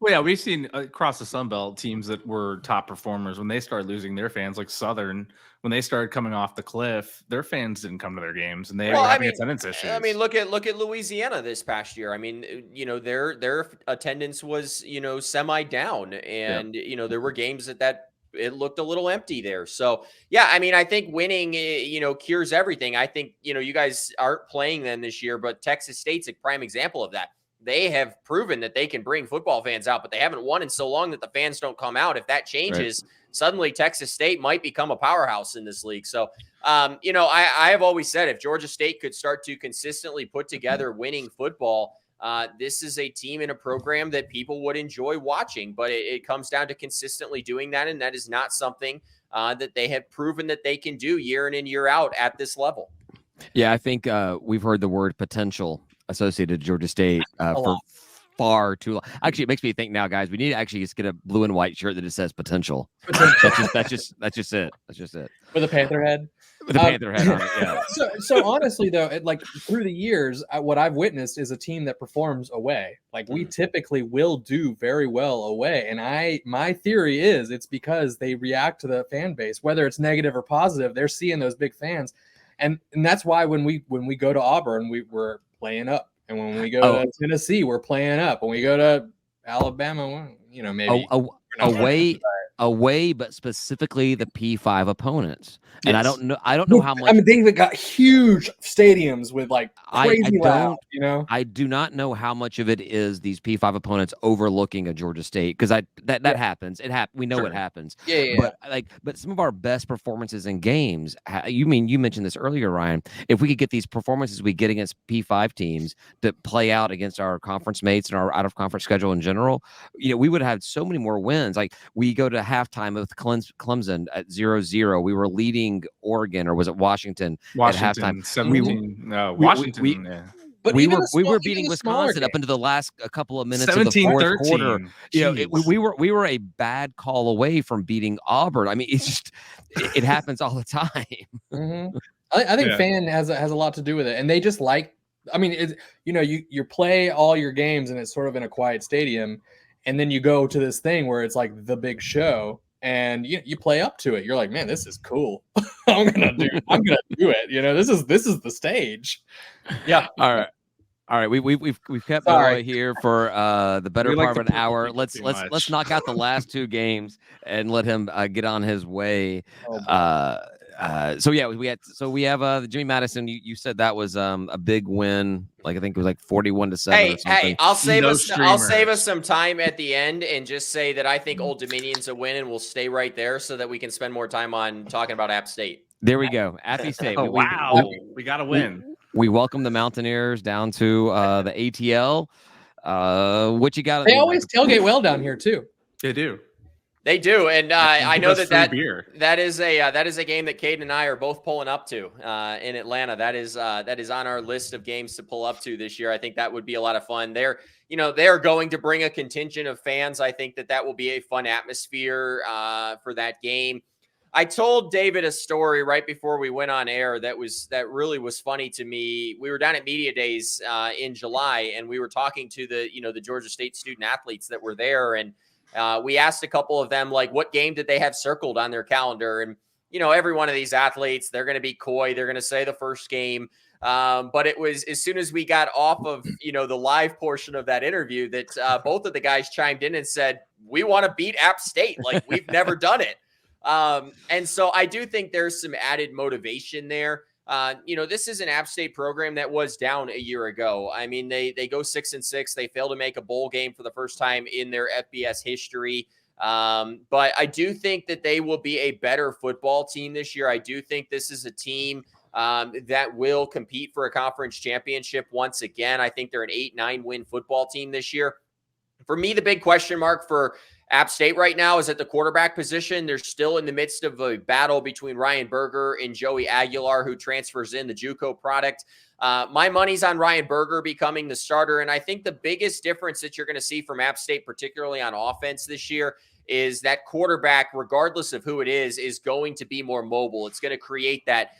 Well, yeah, we've seen across the Sun Belt teams that were top performers when they started losing their fans, like Southern, when they started coming off the cliff, their fans didn't come to their games, and they were having attendance issues. I mean, look at Louisiana this past year. I mean, their attendance was semi down, and there were games that it looked a little empty there. So, yeah, I mean, I think winning, cures everything. I think, you guys aren't playing them this year, but Texas State's a prime example of that. They have proven that they can bring football fans out, but they haven't won in so long that the fans don't come out. If that changes, suddenly Texas State might become a powerhouse in this league. So, I have always said if Georgia State could start to consistently put together winning football, this is a team in a program that people would enjoy watching, but it comes down to consistently doing that. And that is not something that they have proven that they can do year in and year out at this level. Yeah, I think we've heard the word potential associated to Georgia State for far too long. Actually, it makes me think now, guys, we need to actually just get a blue and white shirt that just says potential. That's just it. With a Panther head. With a Panther head on it, yeah. So honestly, though, like through the years, what I've witnessed is a team that performs away. Like we typically will do very well away, and my theory is it's because they react to the fan base, whether it's negative or positive. They're seeing those big fans, and that's why when we go to Auburn, we're playing up, and when we go to Tennessee, we're playing up. When we go to Alabama, maybe away, but specifically the P5 opponents. And I don't know how much. I mean, they've got huge stadiums with like crazy loud. I do not know how much of it is these P5 opponents overlooking a Georgia State, because that happens. We know it happens. Yeah. But some of our best performances in games. You mentioned this earlier, Ryan. If we could get these performances we get against P5 teams to play out against our conference mates and our out of conference schedule in general, we would have so many more wins. Like we go to halftime with Clemson at 0-0. We were leading Oregon, or was it Washington at halftime? 17. Washington. But we were beating Wisconsin up into the last couple of minutes of the fourth quarter. We were a bad call away from beating Auburn. I mean, it's just it happens all the time. Mm-hmm. I think fan has a lot to do with it, and they just like. I mean, you play all your games, and it's sort of in a quiet stadium, and then you go to this thing where it's like the big show. And you play up to it. You're like, man, this is cool. I'm gonna do it. This is the stage. Yeah. All right. We've kept Noah here for the better part of an hour. Let's knock out the last two games and let him get on his way. We have the Jimmy Madison. You said that was a big win. Like I think it was like 41-7 or something. Hey, I'll save us some time at the end and just say that I think Old Dominion's a win, and we'll stay right there so that we can spend more time on talking about App State. There we go. Appy State. We got to win. We welcome the Mountaineers down to the ATL. What you got? They always tailgate well down here too. They do. They do, and I know that is a game that Caden and I are both pulling up to in Atlanta. That is on our list of games to pull up to this year. I think that would be a lot of fun. They're going to bring a contingent of fans. I think that will be a fun atmosphere for that game. I told David a story right before we went on air that really was funny to me. We were down at Media Days in July, and we were talking to the Georgia State student athletes that were there, and we asked a couple of them, like, what game did they have circled on their calendar? And, every one of these athletes, they're going to be coy. They're going to say the first game. But it was as soon as we got off of, the live portion of that interview that both of the guys chimed in and said, we want to beat App State. Like, we've never done it. And so I do think there's some added motivation there. This is an App State program that was down a year ago. I mean, they go 6-6. They fail to make a bowl game for the first time in their FBS history. But I do think that they will be a better football team this year. I do think this is a team that will compete for a conference championship once again. I think they're an 8-9 win football team this year. For me, the big question mark for App State right now is at the quarterback position. They're still in the midst of a battle between Ryan Berger and Joey Aguilar, who transfers in the JUCO product. My money's on Ryan Berger becoming the starter. And I think the biggest difference that you're going to see from App State, particularly on offense this year, is that quarterback, regardless of who it is going to be more mobile. It's going to create that,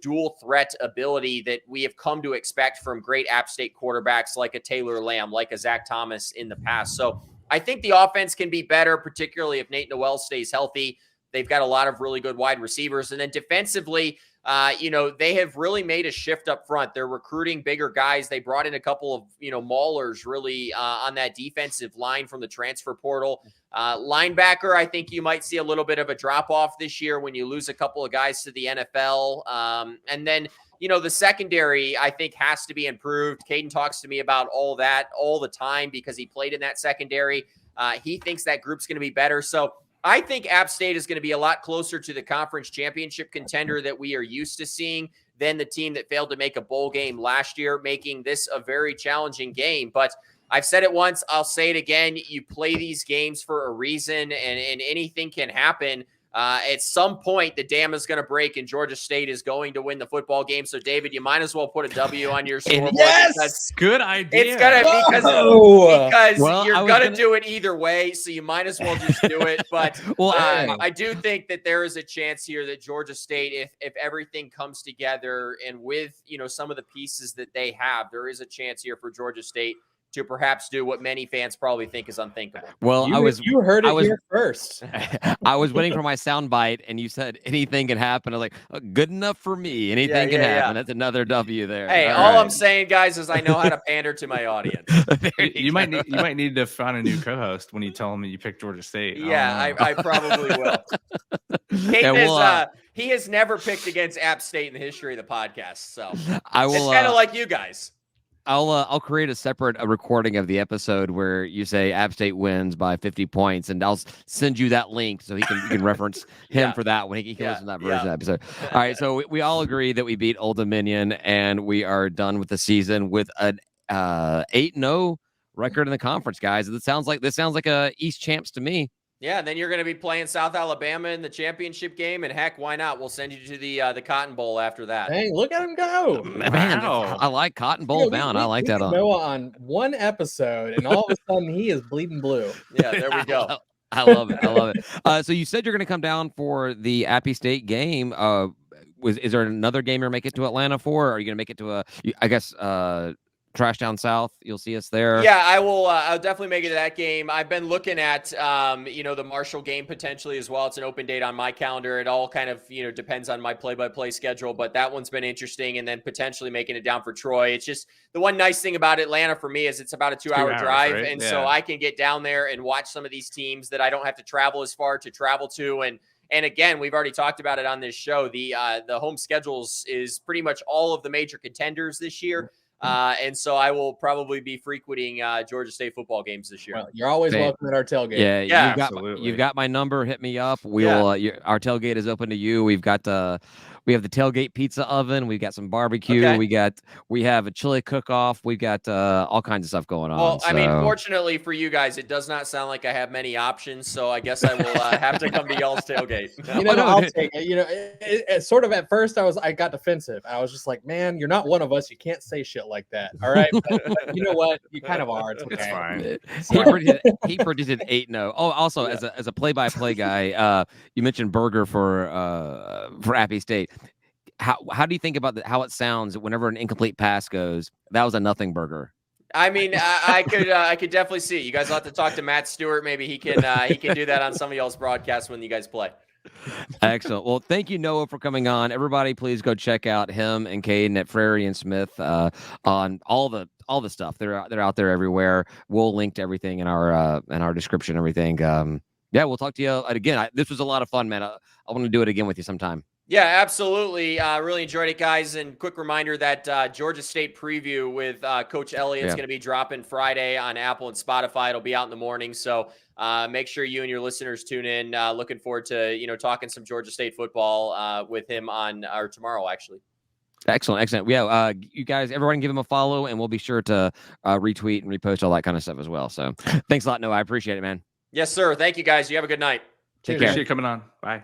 dual threat ability that we have come to expect from great App State quarterbacks like a Taylor Lamb, like a Zach Thomas in the past. So I think the offense can be better, particularly if Nate Noel stays healthy. They've got a lot of really good wide receivers. And then defensively, they have really made a shift up front. They're recruiting bigger guys. They brought in a couple of, maulers really on that defensive line from the transfer portal. Linebacker, I think you might see a little bit of a drop off this year when you lose a couple of guys to the NFL. And then, the secondary, I think, has to be improved. Caden talks to me about all that all the time because he played in that secondary. He thinks that group's going to be better. So I think App State is going to be a lot closer to the conference championship contender that we are used to seeing than the team that failed to make a bowl game last year, making this a very challenging game. But I've said it once, I'll say it again. You play these games for a reason, and anything can happen. At some point, the dam is going to break, and Georgia State is going to win the football game. So, David, you might as well put a W on your scoreboard. Yes, good idea. It's going to because you're going to do it either way, so you might as well just do it. But I do think that there is a chance here that Georgia State, if everything comes together and with some of the pieces that they have, there is a chance here for Georgia State to perhaps do what many fans probably think is unthinkable. Well, you heard it here first. I was waiting for my sound bite, and you said anything can happen. I was like, good enough for me. Anything can happen. That's another W there. Hey, all I'm saying, guys, is I know how to pander to my audience. you might need to find a new co-host when you tell them that you picked Georgia State. I probably will. He has never picked against App State in the history of the podcast, so I will. It's kind of like you guys. I'll create a separate recording of the episode where you say App State wins by 50 points, and I'll send you that link so you can reference him for that when he can listen to that version of the episode. All right, so we all agree that we beat Old Dominion, and we are done with the season with an 8-0 record in the conference, guys. This sounds like a East champs to me. Yeah, and then you're going to be playing South Alabama in the championship game, and heck, why not? We'll send you to the Cotton Bowl after that. Hey, look at him go! Man, I like Cotton Bowl bound. I like that. Noah on one episode, and all of a sudden he is bleeding blue. Yeah, there we go. I love it. So you said you're going to come down for the Appy State game. Is there another game you're making it to Atlanta for? Or are you going to make it to Trash Down South? You'll see us there. Yeah, I will. I'll definitely make it to that game. I've been looking at, the Marshall game potentially as well. It's an open date on my calendar. It all kind of, depends on my play-by-play schedule, but that one's been interesting. And then potentially making it down for Troy. It's just the one nice thing about Atlanta for me is it's about a 2-hour drive. Right? And so I can get down there and watch some of these teams that I don't have to travel as far to travel to. And again, we've already talked about it on this show. The home schedules is pretty much all of the major contenders this year. And so I will probably be frequenting Georgia State football games this year. Well, you're always welcome at our tailgate. Yeah, you've got my number. Hit me up. We'll our tailgate is open to you. We have the tailgate pizza oven. We've got some barbecue. Okay. We have a chili cook-off. We've got all kinds of stuff going on. Well, I mean, fortunately for you guys, it does not sound like I have many options. So I guess I will have to come to y'all's tailgate. I'll take it. It sort of at first I got defensive. I was just like, man, you're not one of us. You can't say shit like that. All right. But you know what? You kind of are. It's okay. It's fine. He predicted 8-0. Oh, also as a play-by-play guy, you mentioned Berger for Appy State. How do you think about how it sounds whenever an incomplete pass goes? That was a nothing burger. I mean, I could definitely see it. You guys will have to talk to Matt Stewart. Maybe he can do that on some of y'all's broadcasts when you guys play. Excellent. Well, thank you, Noah, for coming on. Everybody, please go check out him and Caden at Frary and Smith on all the stuff. They're out there everywhere. We'll link to everything in our description. Everything. We'll talk to you again. This was a lot of fun, man. I want to do it again with you sometime. Yeah, absolutely. Really enjoyed it, guys. And quick reminder that Georgia State preview with Coach Elliott's going to be dropping Friday on Apple and Spotify. It'll be out in the morning. So make sure you and your listeners tune in. Looking forward to, talking some Georgia State football with him tomorrow, actually. Excellent. Yeah, you guys, everyone give him a follow, and we'll be sure to retweet and repost all that kind of stuff as well. So thanks a lot, Noah. I appreciate it, man. Yes, sir. Thank you, guys. You have a good night. Take care. Appreciate you coming on. Bye.